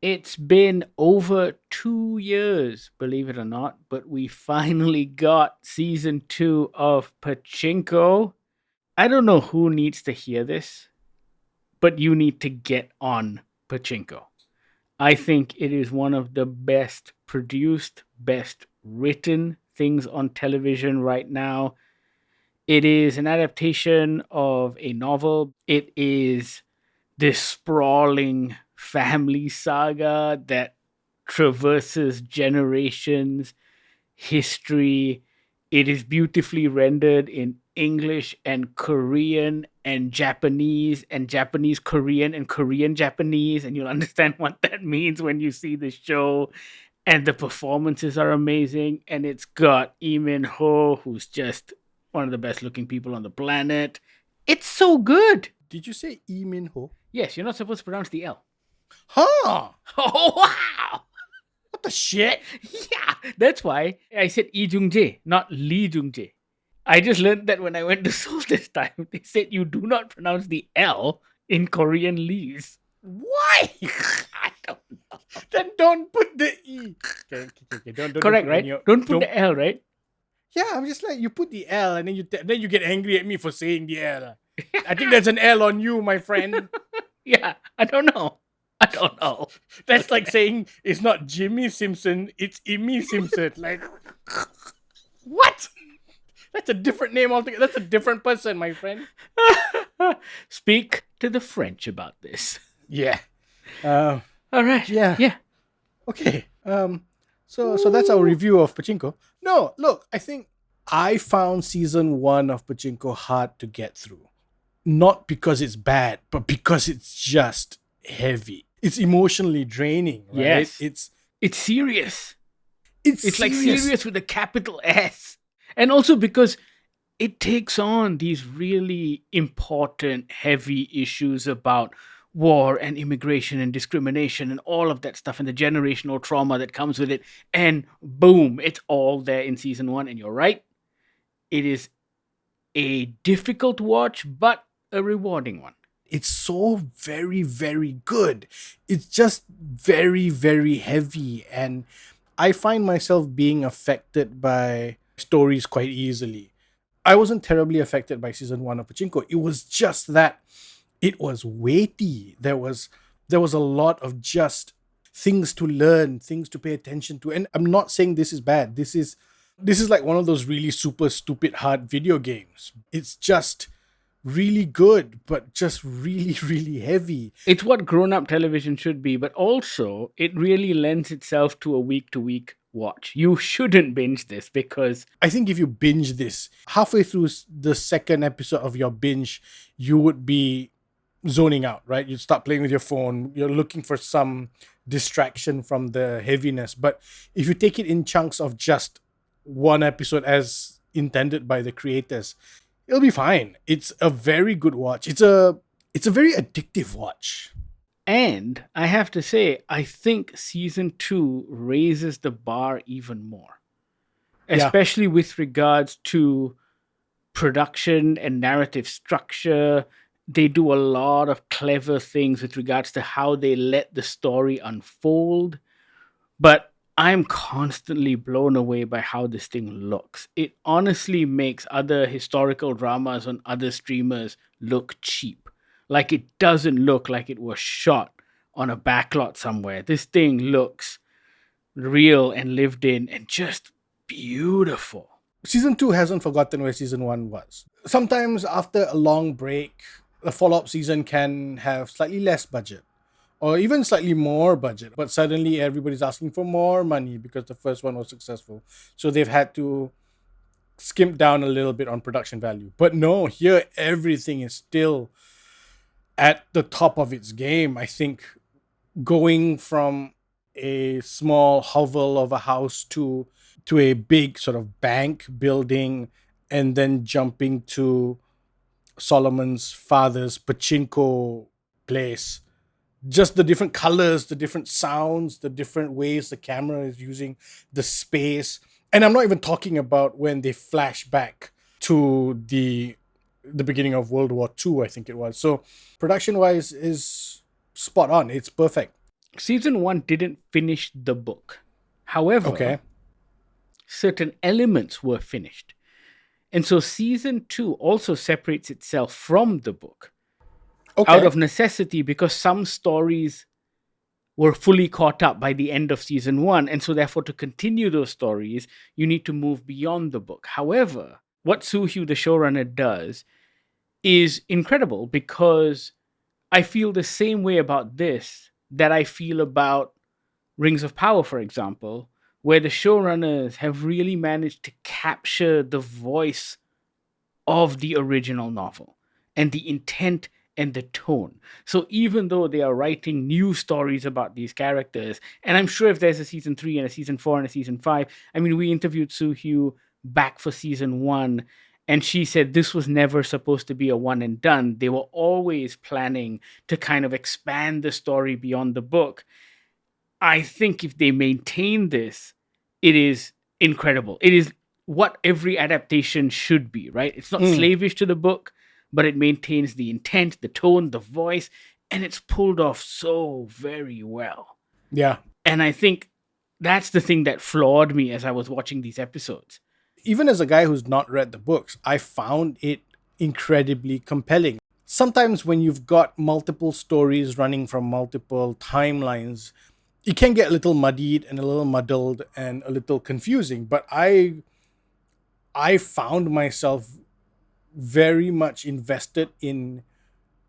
It's been over 2 years, believe it or not, but we finally got season 2 of Pachinko. I don't know who needs to hear this, but you need to get on Pachinko. I think it is one of the best produced, best written things on television right now. It is an adaptation of a novel. It is this sprawling family saga that traverses generations, history. It is beautifully rendered in English and Korean and Japanese Korean and Korean Japanese, and you'll understand what that means when you see the show. And the performances are amazing, and it's got Lee Min Ho, who's just one of the best looking people on the planet. It's so good. Did you say Lee Min Ho? Yes, you're not supposed to pronounce the L. Huh? Oh wow! What the shit? Yeah, that's why I said Lee Jung Jae, not Lee Jung Jae. I just learned that when I went to Seoul this time. They said you do not pronounce the L in Korean Lees. Why? I don't know. Then don't put the E. Okay. Don't Correct, put right? any- Don't put the L, right? Yeah, I'm just like, you put the L and then you get angry at me for saying the L. I think there's an L on you, my friend. Yeah, I don't know. I don't know. That's like saying it's not Jimmy Simpson, it's Imi Simpson. Like, what? That's a different name altogether. That's a different person, my friend. Speak to the French about this. Yeah. All right. Yeah. Yeah. Okay. So that's our review of Pachinko. No, look, I think I found season 1 of Pachinko hard to get through. Not because it's bad, but because it's just heavy. It's emotionally draining, right? Yes. It's serious. it's It's like serious with a capital S. And also because it takes on these really important, heavy issues about war and immigration and discrimination and all of that stuff and the generational trauma that comes with it. And boom, it's all there in season 1. And you're right. It is a difficult watch, but a rewarding one. It's so very, very good. It's just very, very heavy. And I find myself being affected by stories quite easily. I wasn't terribly affected by season 1 of Pachinko. It was just that it was weighty. There was a lot of just things to learn, things to pay attention to. And I'm not saying this is bad. This is like one of those really super stupid hard video games. It's just really good, but just really, really heavy. It's what grown up television should be, but also it really lends itself to a week to week watch. You shouldn't binge this because I think if you binge this, halfway through the second episode of your binge, you would be zoning out, right? You'd start playing with your phone. You're looking for some distraction from the heaviness. But if you take it in chunks of just one episode as intended by the creators, it'll be fine. It's a very good watch. It's a very addictive watch. And I have to say, I think season 2 raises the bar even more, Yeah. especially with regards to production and narrative structure. They do a lot of clever things with regards to how they let the story unfold. But I'm constantly blown away by how this thing looks. It honestly makes other historical dramas on other streamers look cheap. Like it doesn't look like it was shot on a backlot somewhere. This thing looks real and lived in and just beautiful. Season 2 hasn't forgotten where season 1 was. Sometimes after a long break, a follow-up season can have slightly less budget or even slightly more budget, but suddenly everybody's asking for more money because the first one was successful. So they've had to skimp down a little bit on production value. But no, here everything is still at the top of its game. I think going from a small hovel of a house to a big sort of bank building and then jumping to Solomon's father's pachinko place. Just the different colors, the different sounds, the different ways the camera is using the space. And I'm not even talking about when they flash back to the beginning of World War II, I think it was. So production wise is spot on. It's perfect. Season 1 didn't finish the book. However, Okay. certain elements were finished. And so season 2 also separates itself from the book out Okay. of necessity because some stories were fully caught up by the end of season 1. And so, therefore, to continue those stories, you need to move beyond the book. However, what Soo Hugh, the showrunner, does is incredible because I feel the same way about this that I feel about Rings of Power, for example, where the showrunners have really managed to capture the voice of the original novel and the intent and the tone. So even though they are writing new stories about these characters, and I'm sure if there's a season 3 and a season 4 and a season 5, I mean, we interviewed Soo Hugh back for season 1, and she said this was never supposed to be a one and done. They were always planning to kind of expand the story beyond the book. I think if they maintain this, it is incredible. It is what every adaptation should be, right? It's not Mm, slavish to the book, but it maintains the intent, the tone, the voice, and it's pulled off so very well. yeah. And I think that's the thing that floored me as I was watching these episodes. Even as a guy who's not read the books, I found it incredibly compelling. Sometimes when you've got multiple stories running from multiple timelines, it can get a little muddied and a little muddled and a little confusing. But I found myself very much invested in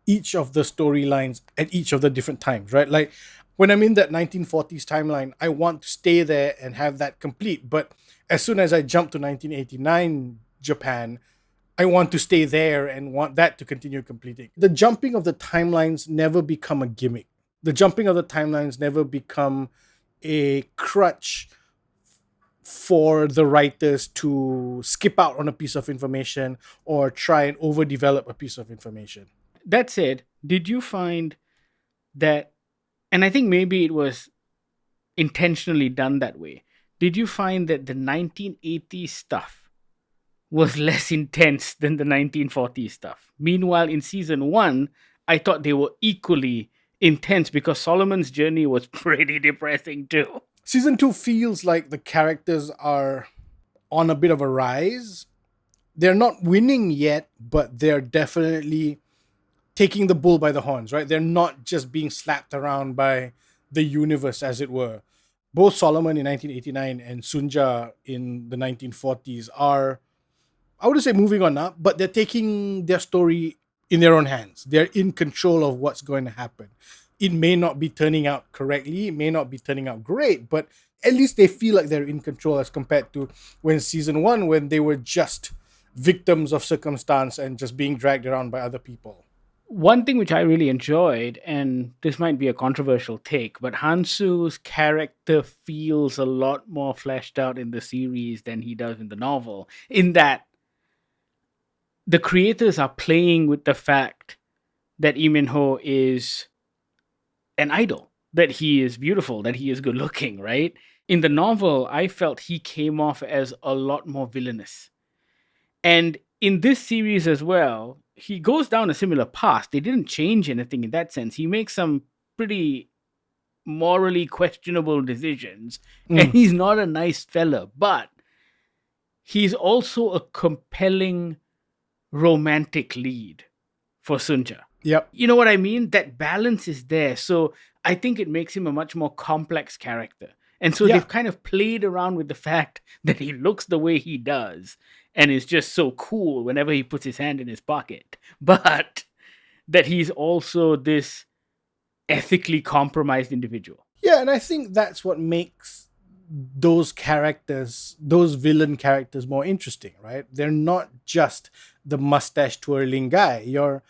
each of the storylines at each of the different times, right? Like when I'm in that 1940s timeline, I want to stay there and have that complete. But as soon as I jump to 1989 Japan, I want to stay there and want that to continue completing. The jumping of the timelines never become a gimmick. The jumping of the timelines never become a crutch for the writers to skip out on a piece of information or try and overdevelop a piece of information. That said, did you find that, and I think maybe it was intentionally done that way, did you find that the 1980s stuff was less intense than the 1940s stuff? Meanwhile, in season 1, I thought they were equally intense because Solomon's journey was pretty depressing too. Season 2 feels like the characters are on a bit of a rise. They're not winning yet, but they're definitely taking the bull by the horns, right? They're not just being slapped around by the universe, as it were. Both Solomon in 1989 and Sunja in the 1940s are, I wouldn't say moving on up, but they're taking their story in their own hands. They're in control of what's going to happen. It may not be turning out correctly, it may not be turning out great, but at least they feel like they're in control as compared to when season 1, when they were just victims of circumstance and just being dragged around by other people. One thing which I really enjoyed, and this might be a controversial take, but Hansu's character feels a lot more fleshed out in the series than he does in the novel, in that the creators are playing with the fact that Lee Min-ho is an idol, that he is beautiful, that he is good looking, right? In the novel, I felt he came off as a lot more villainous. And in this series as well, he goes down a similar path. They didn't change anything in that sense. He makes some pretty morally questionable decisions, and Mm, he's not a nice fella, but he's also a compelling romantic lead for Sunja. yep. You know what I mean? That balance is there. So I think it makes him a much more complex character. And so Yeah. they've kind of played around with the fact that he looks the way he does and is just so cool whenever he puts his hand in his pocket. But that he's also this ethically compromised individual. Yeah, and I think that's what makes those characters, those villain characters, more interesting, right? They're not just the mustache twirling guy. You're,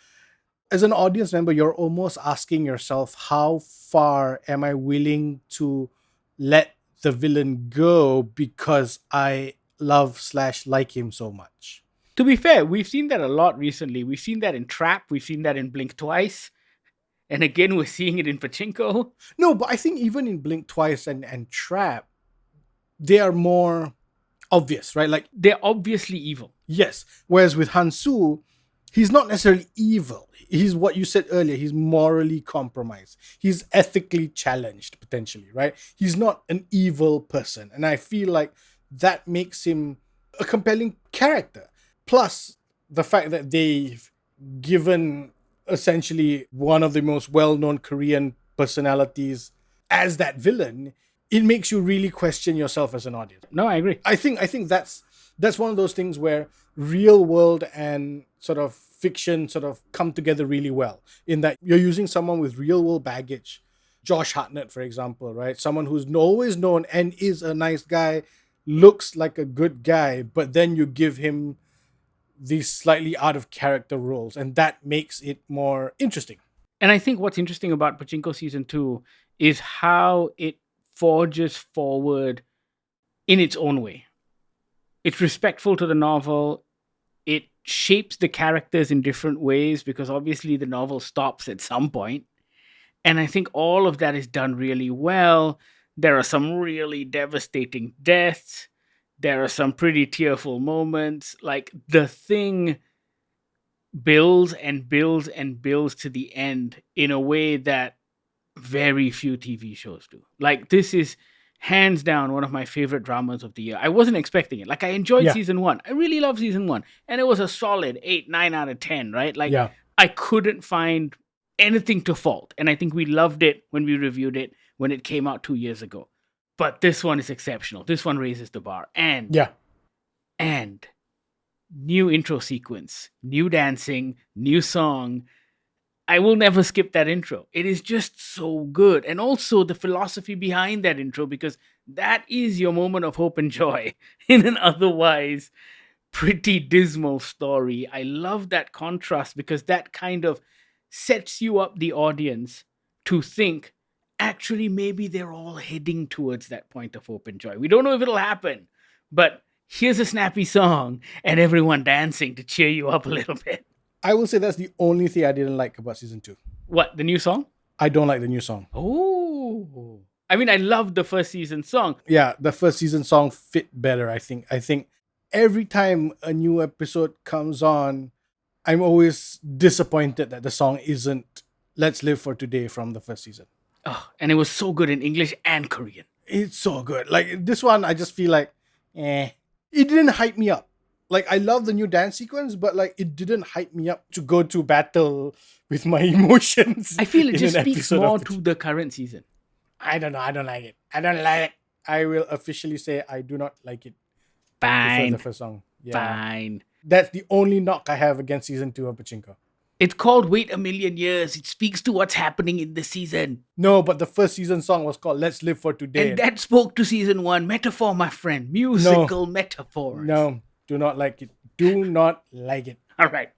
as an audience member, you're almost asking yourself, how far am I willing to let the villain go because I love slash like him so much? To be fair, we've seen that a lot recently. We've seen that in Trap, we've seen that in Blink Twice, and again, we're seeing it in Pachinko. No, but I think even in Blink Twice and Trap, they are more obvious, right? Like, They're obviously evil. yes. Whereas with Hansu, He's not necessarily evil. He's what you said earlier. He's morally compromised. He's ethically challenged, potentially, right? He's not an evil person. And I feel like that makes him a compelling character. Plus, the fact that they've given essentially one of the most well-known Korean personalities as that villain, it makes you really question yourself as an audience. No, I agree. I think that's one of those things where real world and sort of fiction sort of come together really well, in that you're using someone with real world baggage. Josh Hartnett, for example, right? Someone who's always known and is a nice guy, looks like a good guy, but then you give him these slightly out of character roles, and that makes it more interesting. And I think what's interesting about Pachinko season 2 is how it forges forward in its own way. It's respectful to the novel. It shapes the characters in different ways because obviously the novel stops at some point. And I think all of that is done really well. There are some really devastating deaths. There are some pretty tearful moments. Like, the thing builds and builds and builds to the end in a way that very few TV shows do. Like, this is hands down one of my favorite dramas of the year. I wasn't expecting it. Like, I enjoyed Yeah. season 1. I really love season 1. And it was a solid 8, 9 out of 10, right? Like, Yeah. I couldn't find anything to fault. And I think we loved it when we reviewed it when it came out 2 years ago. But this one is exceptional. This one raises the bar. And new intro sequence, new dancing, new song. I will never skip that intro. It is just so good. And also the philosophy behind that intro, because that is your moment of hope and joy in an otherwise pretty dismal story. I love that contrast because that kind of sets you up, the audience, to think, actually, maybe they're all heading towards that point of hope and joy. We don't know if it'll happen, but here's a snappy song and everyone dancing to cheer you up a little bit. I will say that's the only thing I didn't like about season 2. What, the new song? I don't like the new song. Oh. I mean, I loved the first season song. Yeah, the first season song fit better, I think. I think every time a new episode comes on, I'm always disappointed that the song isn't Let's Live for Today from the first season. Oh, and it was so good in English and Korean. It's so good. Like, this one, I just feel like, it didn't hype me up. Like, I love the new dance sequence, but like, it didn't hype me up to go to battle with my emotions. I feel it in just an speaks episode more of to the current season. I don't know. I don't like it. I don't like it. I will officially say I do not like it. Fine. The first song. Yeah. Fine. That's the only knock I have against season 2 of Pachinko. It's called Wait a Million Years. It speaks to what's happening in the season. No, but the first season song was called Let's Live for Today. And that spoke to season 1. Metaphor, my friend. Musical metaphors. No, do not like it. Do not like it. All right.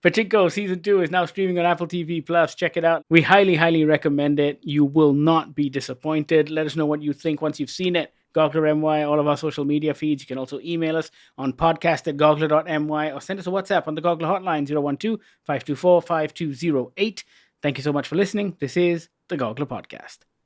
Pachinko season 2 is now streaming on Apple TV Plus. Check it out. We highly recommend it. You will not be disappointed. Let us know what you think once you've seen it. Goggler MY, all of our social media feeds. You can also email us on podcast@goggler.my or send us a WhatsApp on the Goggler hotline 012-524-5208. Thank you so much for listening. This is the Goggler Podcast.